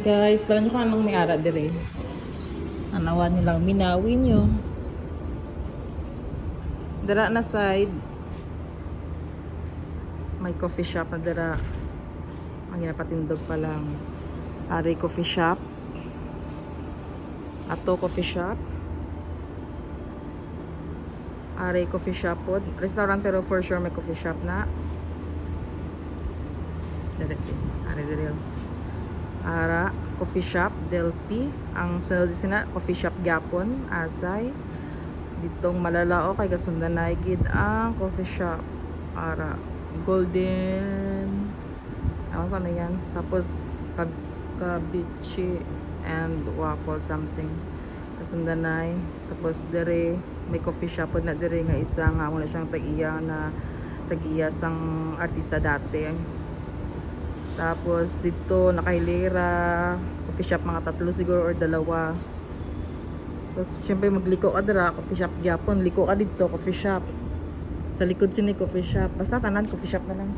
Guys, pala nyo kung anong may ara dire. Anawan nyo lang, minawin nyo. Dara na side. May coffee shop na dara. Ang ginapatindog pa lang. Ari coffee shop. Ato coffee shop. Ari coffee shop po. Restaurant pero for sure may coffee shop na. Diretso. Ari dire. Ara coffee shop Delphi. Ang sunod sina coffee shop Gapon Asay. Ditong malalao kay kasundanay gid ang coffee shop. Ara Golden. Ano pa na yan? Tapos Kabichi and waffle something. Kasundanay. Tapos dire may coffee shop na dire nga isa nga muna siyang tag-iya sang artista dati. Tapos dito nakahilera coffee shop mga tatlo siguro or dalawa. Tapos syempre magliko ka dira coffee shop Japon, liko ka dito coffee shop. Sa likod sini coffee shop. Basta tanan coffee shop na lang.